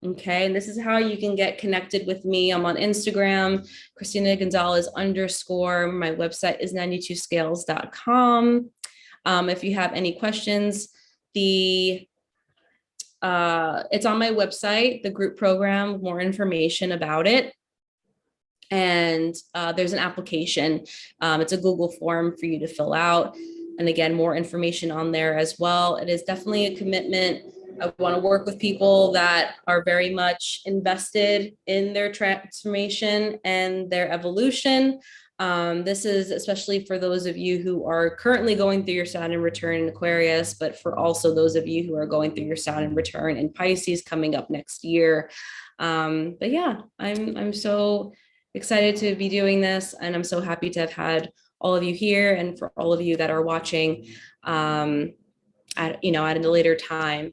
Okay, and this is how you can get connected with me. I'm on Instagram, Kristina Gonzalez _. My website is 92scales.com. If you have any questions, it's on my website, the group program, more information about it. And there's an application. It's a Google form for you to fill out. And again, more information on there as well. It is definitely a commitment. I want to work with people that are very much invested in their transformation and their evolution. This is especially for those of you who are currently going through your Saturn return in Aquarius, but for also those of you who are going through your Saturn return in Pisces coming up next year. But yeah, I'm so excited to be doing this, and I'm so happy to have had all of you here, and for all of you that are watching at a later time.